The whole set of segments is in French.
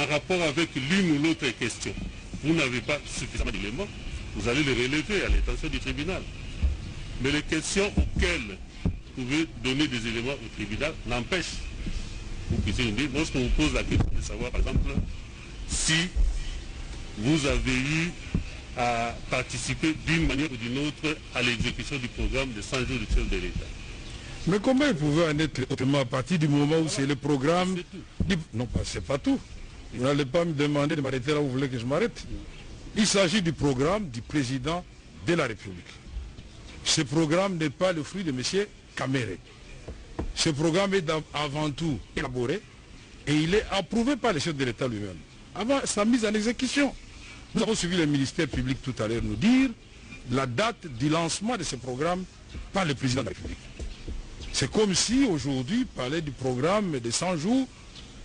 en rapport avec l'une ou l'autre question, vous n'avez pas suffisamment d'éléments, vous allez les relever à l'intention du tribunal. Mais les questions auxquelles vous pouvez donner des éléments au tribunal n'empêchent. Vous puissiez nous dire, lorsqu'on vous pose la question de savoir, par exemple, si vous avez eu à participer d'une manière ou d'une autre à l'exécution du programme de 100 jours du chef de l'État. Mais comment il pouvait en être autrement à partir du moment où c'est le programme... Non, c'est pas tout. Vous n'allez pas me demander de m'arrêter là où vous voulez que je m'arrête. Il s'agit du programme du président de la République. Ce programme n'est pas le fruit de M. Kamere. Ce programme est avant tout élaboré et il est approuvé par le chef de l'État lui-même. Avant sa mise en exécution. Nous avons suivi le ministère public tout à l'heure nous dire la date du lancement de ce programme par le président de la République. C'est comme si aujourd'hui, parler du programme de 100 jours,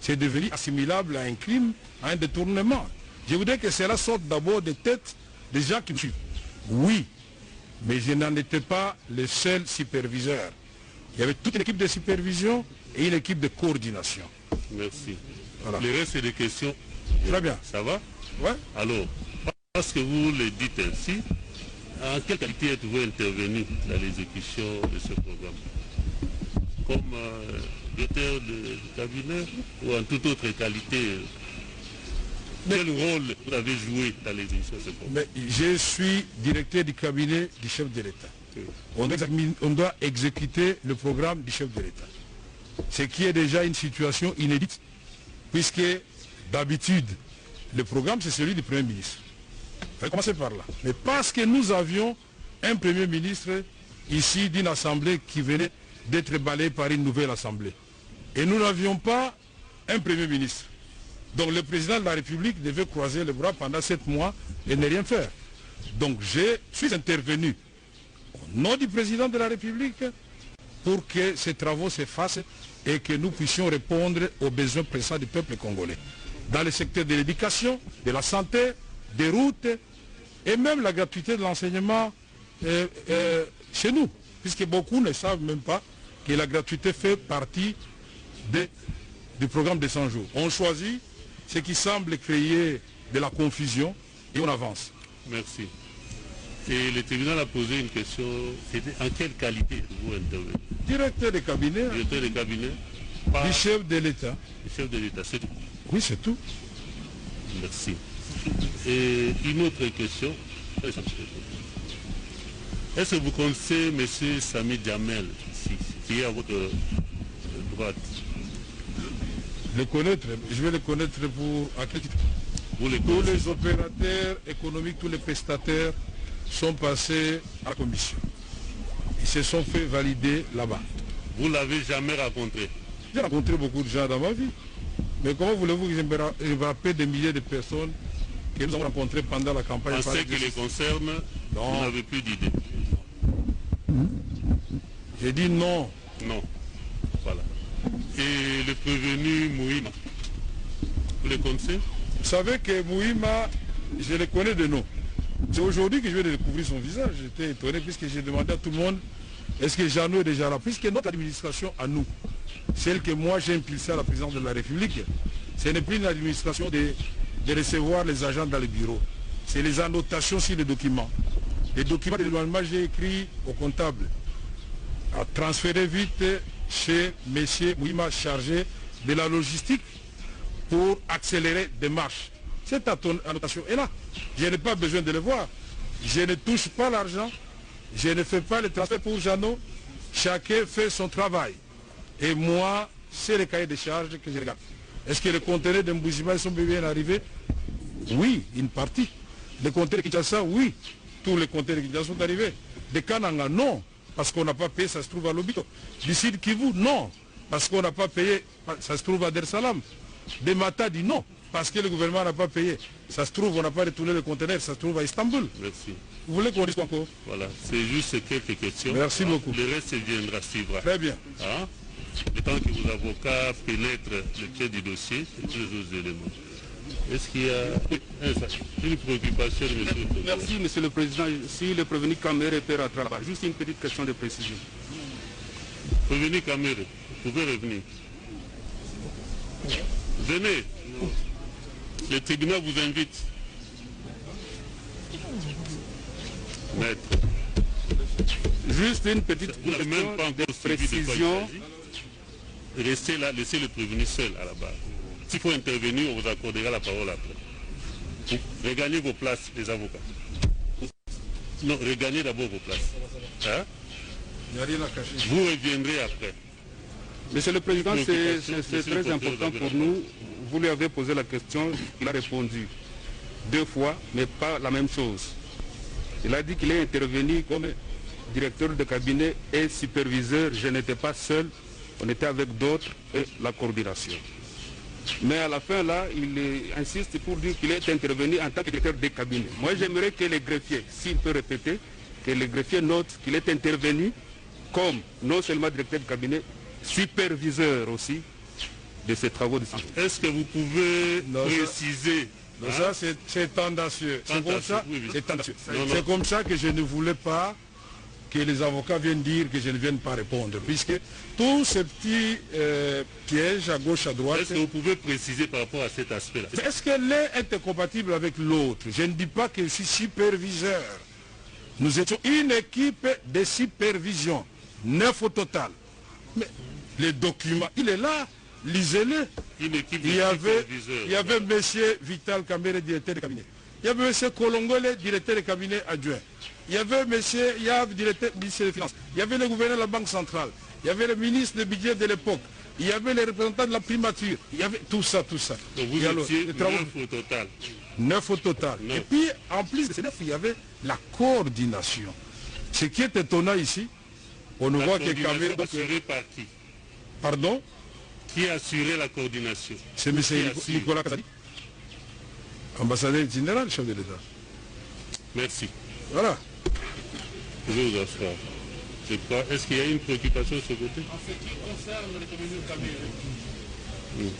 c'est devenu assimilable à un crime, à un détournement. Je voudrais que cela sorte d'abord des têtes des gens qui me suivent. Oui, mais je n'en étais pas le seul superviseur. Il y avait toute une équipe de supervision et une équipe de coordination. Merci. Voilà. Le reste, c'est des questions. Très bien. Ça va? Ouais. Alors, parce que vous le dites ainsi, en quelle qualité êtes-vous intervenu dans l'exécution de ce programme? Comme directeur de cabinet ou en toute autre qualité? Quel rôle vous avez joué dans l'exécution de ce programme? Mais je suis directeur du cabinet du chef de l'État. On doit exécuter le programme du chef de l'État. Ce qui est déjà une situation inédite, puisque d'habitude, le programme c'est celui du Premier ministre. Il faut commencer par là. Mais parce que nous avions un Premier ministre ici d'une assemblée qui venait d'être balayée par une nouvelle assemblée. Et nous n'avions pas un Premier ministre. Donc le président de la République devait croiser les bras pendant 7 mois et ne rien faire. Donc je suis intervenu au nom du président de la République pour que ces travaux se fassent et que nous puissions répondre aux besoins pressants du peuple congolais. Dans le secteur de l'éducation, de la santé, des routes et même la gratuité de l'enseignement chez nous. Puisque beaucoup ne savent même pas que la gratuité fait partie du programme de 100 jours. On choisit ce qui semble créer de la confusion et on avance. Merci. Et le tribunal a posé une question, c'était en quelle qualité vous intervenez? Directeur de cabinet. Directeur de cabinet du chef de l'État. Du chef de l'État, c'est tout? Oui, c'est tout. Merci. Et une autre question. Est-ce que vous connaissez M. Sami Djamel, qui est à votre droite? Le connaître, je vais le connaître pour à quel titre? Tous les opérateurs économiques, tous les prestataires sont passés à la commission. Ils se sont fait valider là-bas. Vous ne l'avez jamais rencontré? J'ai rencontré beaucoup de gens dans ma vie. Mais comment voulez-vous que je me rappelle des milliers de personnes que nous avons rencontrées pendant la campagne? En ce qui les concerne, vous n'avez plus d'idée? J'ai dit non. Non. Voilà. Et le prévenu Mouhima, vous le connaissez? Vous savez que Mouhima, je le connais de nom. C'est aujourd'hui que je vais découvrir son visage. J'étais étonné puisque j'ai demandé à tout le monde, est-ce que Jeannot est déjà là? Puisque notre administration à nous, celle que moi j'ai impulsée à la présidence de la République, ce n'est plus une administration de recevoir les agents dans le bureau. C'est les annotations sur les documents. Les documents de l'éloignement, j'ai écrit au comptable à transférer vite chez M. Mouhima chargé de la logistique pour accélérer des marches. Cette annotation est là. Je n'ai pas besoin de le voir. Je ne touche pas l'argent. Je ne fais pas le transfert pour Jeannot. Chacun fait son travail. Et moi, c'est le cahier de charges que je regarde. Est-ce que les conteneurs de Mboujima sont bien arrivés? Oui, une partie. Les conteneurs de Kinshasa, oui. Tous les conteneurs de Kinshasa sont arrivés. De Kananga, non. Parce qu'on n'a pas payé, ça se trouve à Lobito. Du Sud Kivu, non. Parce qu'on n'a pas payé, ça se trouve à Dar Salam. De Matadi, non. Parce que le gouvernement n'a pas payé. Ça se trouve, on n'a pas retourné le conteneur, ça se trouve à Istanbul. Merci. Vous voulez qu'on dise encore? Voilà, c'est juste quelques questions. Merci beaucoup. Le reste viendra, suivra. Très bien. Hein? Le temps que vos avocats pénètrent le pied du dossier, c'est tous les autres éléments. Est-ce qu'il y a une préoccupation, monsieur le Président? Merci, monsieur le Président. Si le prévenu Kamere peut rentrer là-bas, juste une petite question de précision. Prévenu Kamere, vous pouvez revenir. Venez. Le tribunal vous invite. Maître. Juste une petite Vous n'avez même pas encore suivi de quoi précision. il s'agit. Restez là, laissez le prévenu seul à la barre. S'il faut intervenir, on vous accordera la parole après. Regagnez vos places, les avocats. Non, regagnez d'abord vos places. Hein? Il n'y a rien à cacher. Vous reviendrez après. Monsieur le Président, c'est Monsieur très le important Président, pour nous. Vous lui avez posé la question, il a répondu 2 fois, mais pas la même chose. Il a dit qu'il est intervenu comme directeur de cabinet et superviseur. Je n'étais pas seul, on était avec d'autres et la coordination. Mais à la fin, là, il insiste pour dire qu'il est intervenu en tant que directeur de cabinet. Moi, j'aimerais que les greffiers, s'il peut répéter, que les greffiers notent qu'il est intervenu comme non seulement directeur de cabinet, superviseur aussi de ces travaux de santé. Est-ce que vous pouvez préciser? Donc ça, c'est tendancieux. C'est comme ça, oui, oui. c'est tendancieux. Non, non. C'est comme ça que je ne voulais pas que les avocats viennent dire que je ne vienne pas répondre, puisque tous ces petits pièges à gauche, à droite... Est-ce que vous pouvez préciser par rapport à cet aspect-là? Est-ce que l'un est incompatible avec l'autre? Je ne dis pas que je suis superviseur. Nous étions une équipe de supervision, 9 au total. Mais les documents, il est là, lisez-le. Une équipe de Il y avait superviseurs. M. Vital Kamere, directeur de cabinet. Il y avait M. Kolongole, directeur de cabinet adjoint. Il y avait M. Yav, directeur ministère des Finances. Il y avait le gouverneur de la Banque centrale. Il y avait le ministre du budget de l'époque. Il y avait les représentants de la primature. Il y avait tout ça, tout ça. Donc vous Et alors, étiez les travaux- 9 au total. 9 au total. Neuf. Et puis, en plus de ces 9, il y avait la coordination. Ce qui est étonnant ici, on ne La voit que coordination Kamere... assurée par qui? Pardon? Qui a assuré la coordination? C'est M. Qui assure? Nicolas Kazadi, ambassadeur général, chef de l'État. Merci. Voilà. Je vais vous asseoir. Je crois. Est-ce qu'il y a une préoccupation de ce côté? En ce qui concerne le communauté Kamere.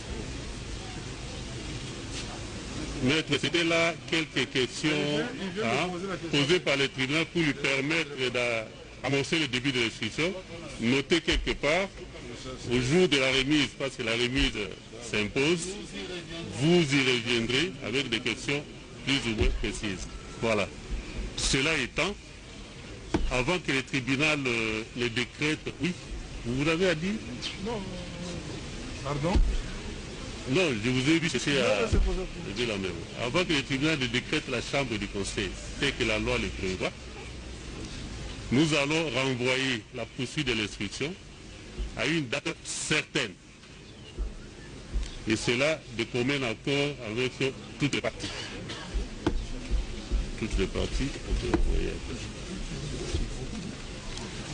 Maître, c'était là quelques questions posées par le tribunal pour lui permettre d'amorcer le début de l'instruction. Notez quelque part, au jour de la remise, parce que la remise s'impose, vous y reviendrez avec des questions plus ou moins précises. Voilà. Cela étant, avant que le tribunal ne décrète, oui, vous avez à dire? Pardon? Non, je vous ai vu chercher à lever la main. Avant que le tribunal ne décrète la chambre du conseil, tel que la loi le prévoit, nous allons renvoyer la poursuite de l'instruction à une date certaine. Et cela de commun accord avec toutes les parties. Toutes les parties, on peut envoyer.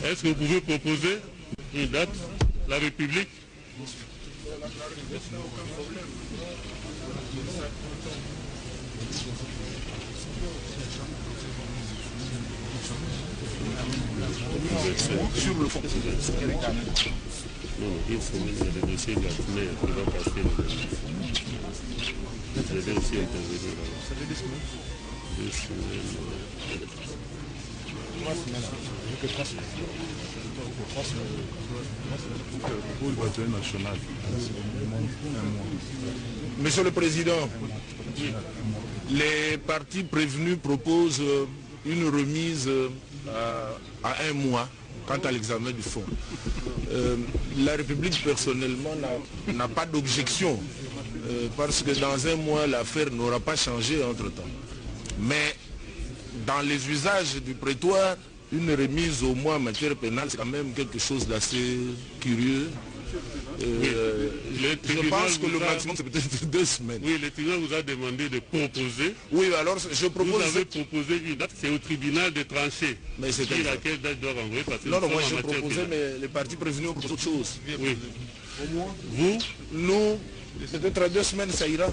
Est-ce que vous pouvez proposer une date? La République? Sur le fond. Non, une semaine, il y a le dossier de la mère qui va passer le dossier. Je vais aussi intervenir là. Ça fait 2 semaines. 2 semaines. 3 semaines. Que 3 semaines. 3 semaines. Pour le voiture national. Monsieur le Président, les partis prévenus proposent une remise à 1 mois quant à l'examen du fonds. La République personnellement n'a pas d'objection parce que dans 1 mois l'affaire n'aura pas changé entre-temps. Mais dans les usages du prétoire, une remise au mois en matière pénale, c'est quand même quelque chose d'assez curieux. Je pense que le maximum c'est peut-être 2 semaines. Oui, le tribunal vous a demandé de proposer. Oui, alors je propose... Vous avez proposé une date, c'est au tribunal de trancher. Mais c'est qui laquelle date doit renvoyer parce que Non, non, nous moi sommes je en matière proposais, pénale. mais les partis prévenus ont proposé autre chose. Oui. Vous? Nous, peut-être à 2 semaines, ça ira.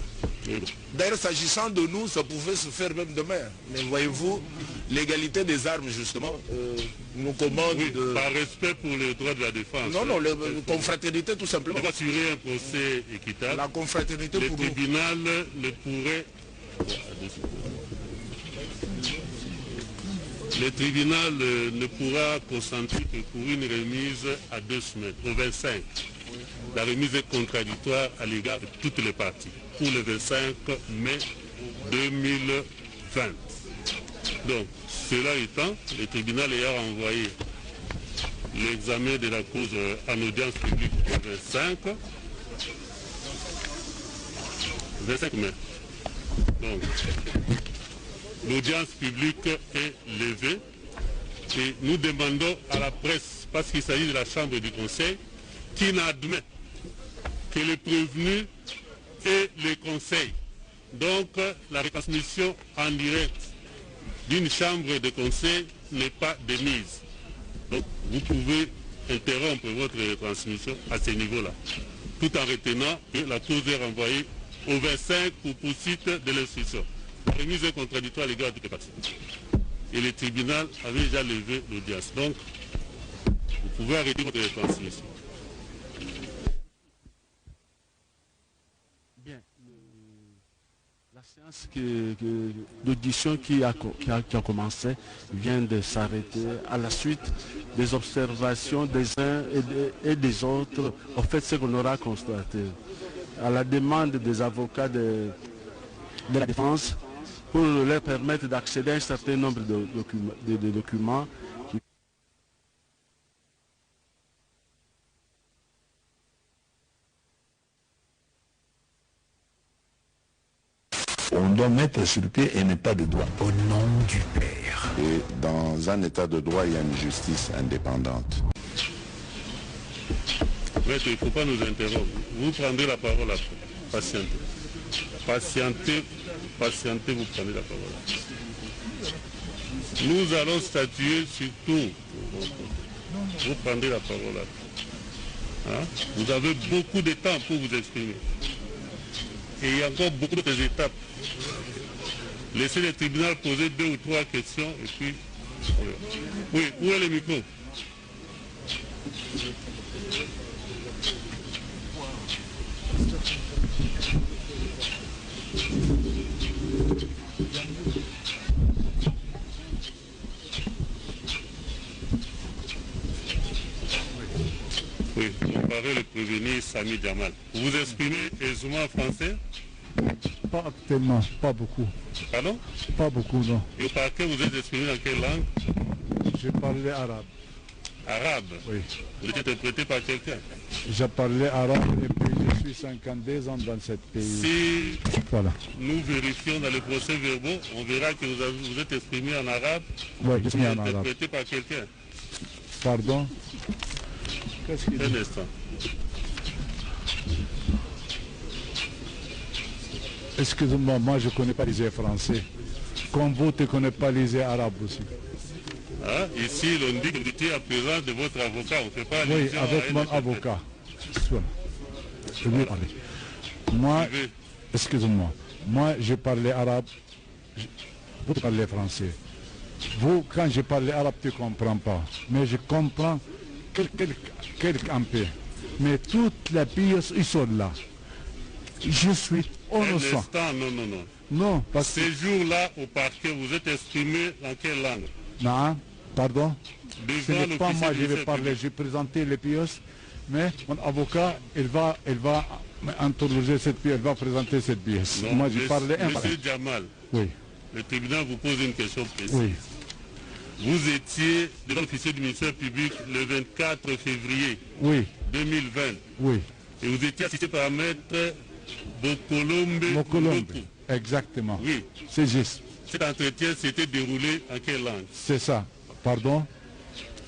Oui. D'ailleurs, s'agissant de nous, ça pouvait se faire même demain. Mais voyez-vous, l'égalité des armes, justement, nous commande Oui, de... par respect pour les droits de la défense. Non, non, la confraternité, tout simplement. Pour assurer un procès équitable, La confraternité le pour nous. tribunal ne pourrait... Le tribunal ne pourra consentir que pour une remise à 2 semaines, au 25. La remise est contradictoire à l'égard de toutes les parties. pour le 25 mai 2020. Donc, cela étant, le tribunal ayant envoyé l'examen de la cause en audience publique le 25 mai. Donc, l'audience publique est levée et nous demandons à la presse, parce qu'il s'agit de la Chambre du Conseil, qui n'admet que les prévenus et les conseils. Donc, la retransmission en direct d'une chambre de conseil n'est pas de mise. Donc, vous pouvez interrompre votre retransmission à ce niveau-là, tout en retenant que la cause est renvoyée au 25 pour poursuite de l'instruction. Remise contradictoire à l'égard de toutes les parties. Et le tribunal avait déjà levé l'audience. Donc, vous pouvez arrêter votre retransmission. Bien. La séance d'audition qui a commencé vient de s'arrêter à la suite des observations des uns et des autres. En fait, ce qu'on aura constaté, à la demande des avocats de la défense, pour leur permettre d'accéder à un certain nombre de documents. On doit mettre sur pied un état de droit. Au nom du Père. Et dans un état de droit, il y a une justice indépendante. Maître, il ne faut pas nous interrompre. Vous prendrez la parole après. Patientez. Patientez, vous prenez la parole. Nous allons statuer sur tout. Vous prendrez la parole après. Hein? Vous avez beaucoup de temps pour vous exprimer. Et il y a encore beaucoup d'autres étapes. Laissez le tribunal poser 2 ou 3 questions et puis... Oui, où est le micro? Oui, vous parlez le prévenu Sami Jamal. Vous vous exprimez aisément en français? Pas actuellement, pas beaucoup. Pardon? Pas beaucoup, non. Et au parquet, vous êtes exprimé dans quelle langue? Je parlais arabe. Arabe? Oui. Vous êtes interprété par quelqu'un? J'ai parlé arabe et puis je suis 52 ans dans ce pays. Si voilà. Nous vérifions dans les procès verbaux, on verra que vous êtes exprimé en arabe. Oui, je suis en arabe. Interprété par quelqu'un. Pardon? Qu'est-ce qu'il dit? Un instant. Excusez-moi, moi je ne connais pas les français. Comme vous, tu ne connais pas les arabes aussi. Hein? Ici, l'on dit que vous étiez en présence de votre avocat. On ne fait pas Oui, allusion avec à mon avocat. Je vais parler. Moi, excusez-moi, moi je parlais arabe, vous parlez français. Vous, quand je parle arabe, tu ne comprends pas. Mais je comprends quelques un peu. Mais toutes les pièces, ils sont là. Je suis innocent. Non. Non, parce que... Ces jours-là, au parquet, vous êtes exprimé dans quelle langue? Non, pardon. Ce Devant n'est pas moi, je vais l'officier parler, j'ai présenté les pièces, mais mon avocat, il va interroger cette pièce, il va présenter cette pièce. Non, moi, j'ai parlé un par un. Monsieur Jamal, Oui. le tribunal vous pose une question précise. Oui. Vous étiez devant l'officier du ministère public le 24 février Oui. 2020. Oui. Et vous étiez assisté par maître Bokolombe. Exactement. Oui. C'est juste. Cet entretien s'était déroulé en quelle langue? C'est ça. Pardon?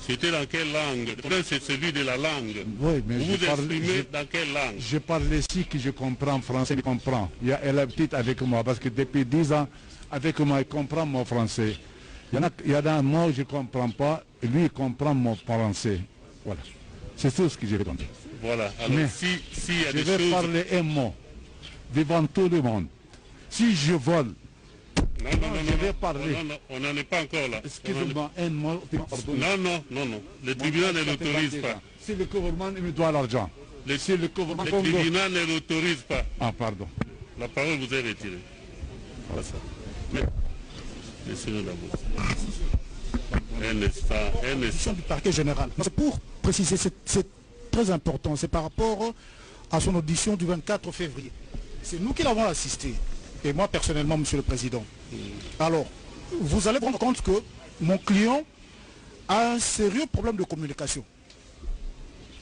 C'était dans quelle langue? Le problème, c'est celui de la langue. Oui, mais vous vous exprimez dans quelle langue? Je parle ici que je comprends français, je comprends. Elle est petite avec moi, parce que depuis 10 ans, avec moi, il comprend mon français. Il y a un mot que je ne comprends pas, et lui, il comprend mon français. Voilà. C'est tout ce que j'ai répondu. Voilà. Alors, mais si y a je des vais choses... parler un mot devant tout le monde. Si je vole, je vais parler. Non, on n'en est pas encore là. Excusez-moi, un mot. Non. Le tribunal ne l'autorise pas. Si le gouvernement me doit l'argent. Le tribunal ne l'autorise pas. Ah, pardon. La parole vous est retirée. Voilà ça. Mais, laissez-nous d'abord. Un instant. Du parquet général. C'est pour préciser, c'est très important. C'est par rapport à son audition du 24 février. C'est nous qui l'avons assisté. Et moi personnellement, Monsieur le Président. Alors, vous allez prendre compte que mon client a un sérieux problème de communication.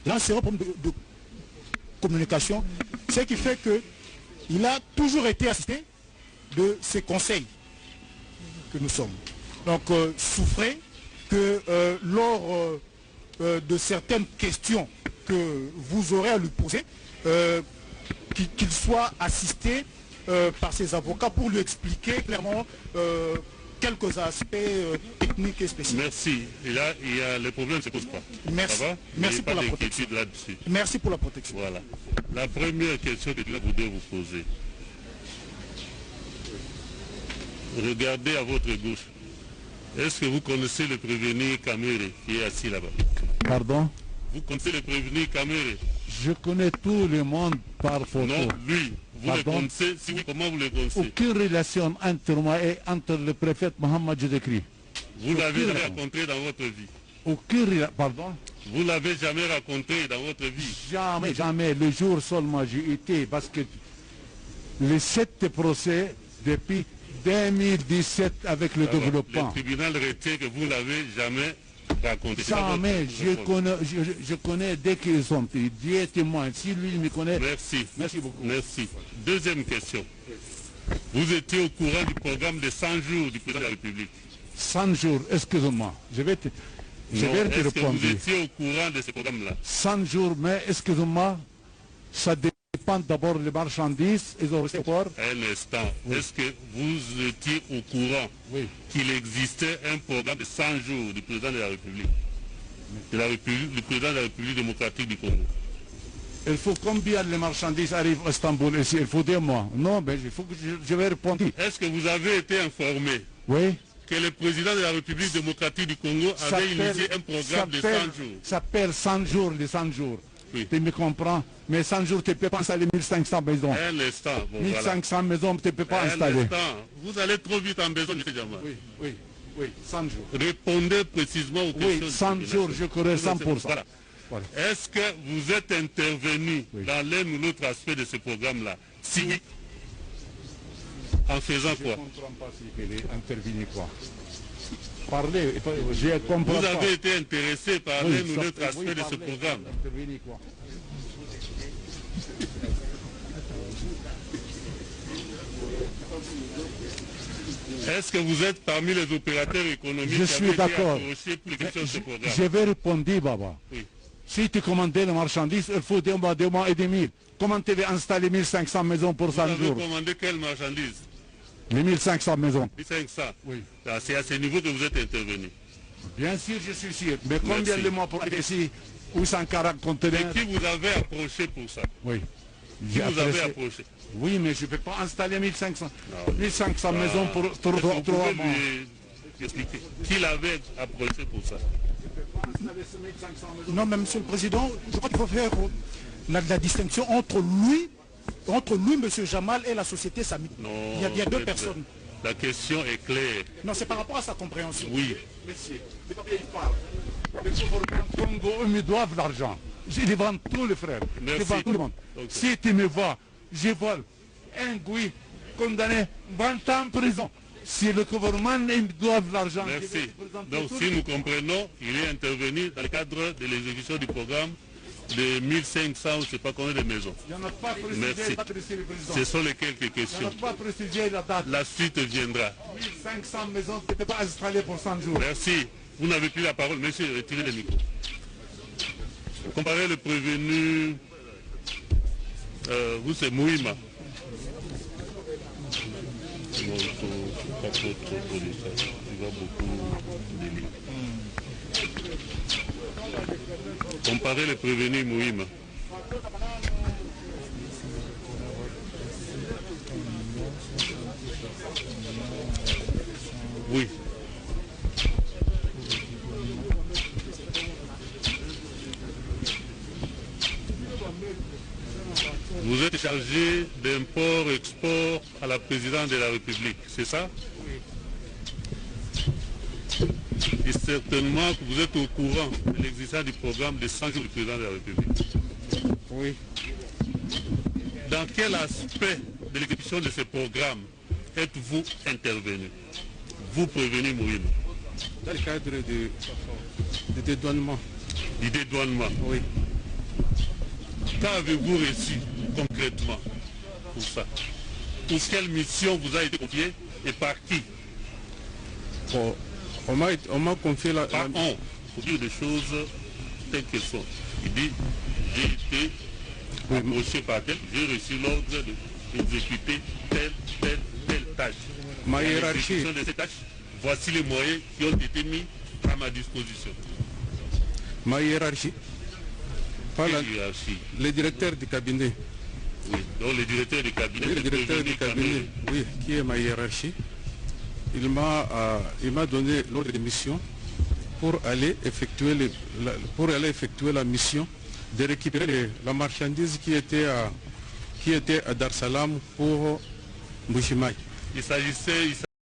Il a un sérieux problème de communication, ce qui fait qu'il a toujours été assisté de ces conseils que nous sommes. Donc, souffrez que lors de certaines questions que vous aurez à lui poser, qu'il soit assisté par ses avocats pour lui expliquer clairement quelques aspects techniques et spécifiques. Merci. Et là, les problèmes ne se posent pas. Merci. Ça va? Merci pour la protection. Merci pour la protection. Voilà. La première question que je voudrais vous poser. Regardez à votre gauche. Est-ce que vous connaissez le prévenu Kamere qui est assis là-bas? Pardon? Vous connaissez le prévenu Kamere? Je connais tout le monde par photo. Non, lui. Vous Pardon? le connaissez? Si oui, comment vous le connaissez? Aucune relation entre moi et entre le prophète Mohammed Jésus-Christ. Vous ne l'avez jamais rencontré dans votre vie? Aucune relation. Pardon? Vous ne l'avez jamais rencontré dans votre vie? Jamais, jamais. Le jour seulement j'ai été, parce que les 7 procès depuis 2017 avec le développement. Le tribunal retient que vous ne l'avez jamais rencontré. Jamais. Je connais dès qu'ils sont. Dieu est témoin. Si lui me connaît. Merci. Merci beaucoup. Merci. Deuxième question. Vous étiez au courant du programme de 100 jours du président de la République? 100 jours, excuse-moi. Je vais te Est-ce que répondre. vous étiez au courant de ce programme-là? 100 jours, mais excuse-moi, ça dépend d'abord des marchandises et des transports. Un instant. Oui. Est-ce que vous étiez au courant qu'il existait un programme de 100 jours du président de la République, du président de la République démocratique du Congo? Il faut combien les marchandises arrivent à Istanbul ici? Il faut 2 mois. Non, mais il faut que je vais répondre. Est-ce que vous avez été informé que le président de la République démocratique du Congo avait initié un programme de 100 jours? Ça s'appelle 100 jours, les 100 jours. Oui. Tu me comprends? Mais 100 jours, tu ne peux pas installer 1500 maisons. Un instant. Bon, 1500 maisons, tu ne peux pas installer. Un instant. Vous allez trop vite en besoin, M. Jamal. Oui, 100 jours. Répondez précisément aux questions. Oui, 100 jours, je connais 100%. Voilà. Voilà. Est-ce que vous êtes intervenu dans l'un ou l'autre aspect de ce programme-là? Si oui, en faisant quoi? Je ne comprends pas si il est intervenu quoi. Parlez, je comprends pas. Vous avez été intéressé par l'un ou l'autre aspect de ce programme? Intervenu quoi? Est-ce que vous êtes parmi les opérateurs économiques qui avaient été approchés pour les questions de ce programme? Je vais répondre, Baba. Oui. Si tu commandais les marchandises, il faut 2 mois et demi. Comment tu veux installer 1500 maisons pour 100 jours? Vous avez commandé quelles marchandises? Les 1500 maisons. 1500? Oui. C'est à ce niveau que vous êtes intervenu? Bien sûr, je suis sûr. Mais combien de mois pour aller ici? 840 conteneurs. Et qui vous avez approché pour ça? Oui. Qui vous avez approché? Oui, mais je ne peux pas installer 1500 maisons pour 3 mois. Expliquer. Qui l'avait approché pour ça? Non, mais Monsieur le Président, je crois qu'il faut faire la distinction entre lui, M. Jamal, et la société Samit. Non, il y a 2 personnes. La question est claire. Non, c'est par rapport à sa compréhension. Oui. Monsieur, il parle. Les gouvernements Congo, ils me doivent l'argent. Je les vends tous les frères. Merci. Je vends tout le monde. Okay. Si tu me vois, je vole un Gouy condamné 20 ans en prison. Si le gouvernement me doit l'argent... Merci. Donc si nous comprenons, il est intervenu dans le cadre de l'exécution du programme de 1500 ou je ne sais pas combien de maisons. Merci. Ce sont les quelques questions. La suite viendra. 1500 maisons, tu ne peux pas installer pour 100 jours. Merci. Vous n'avez plus la parole. Monsieur, retirez le micro. Comparez le prévenu... vous, c'est Mouima. Bon, il faut pas trop de ça. Il va beaucoup délire. Comparez le prévenu Mouima. Oui. Vous êtes chargé d'import-export à la présidente de la République, c'est ça? Oui. Et certainement que vous êtes au courant de l'existence du programme de 100 jours du président de la République. Oui. Dans quel aspect de l'exécution de ce programme êtes-vous intervenu? Vous prévenez Mouima? Dans le cadre du dédouanement. Du dédouanement? Oui. Qu'avez-vous reçu concrètement pour ça? Pour quelle mission vous a été confiée et par qui? Bon, on m'a confié la... Par on, pour dire des choses telles qu'elles sont. Il dit, j'ai été approché par tel, j'ai reçu l'ordre d'exécuter telle tâche. Ma hiérarchie. De ces tâches, voici les moyens qui ont été mis à ma disposition. Ma hiérarchie. Pas la hiérarchie. Le directeur du cabinet. Oui, donc le directeur du cabinet. Oui, le directeur du cabinet, oui, qui est ma hiérarchie. Il m'a donné l'ordre de mission pour aller effectuer la mission de récupérer la marchandise qui était à Dar Salam pour Mbujimaï. Il s'agissait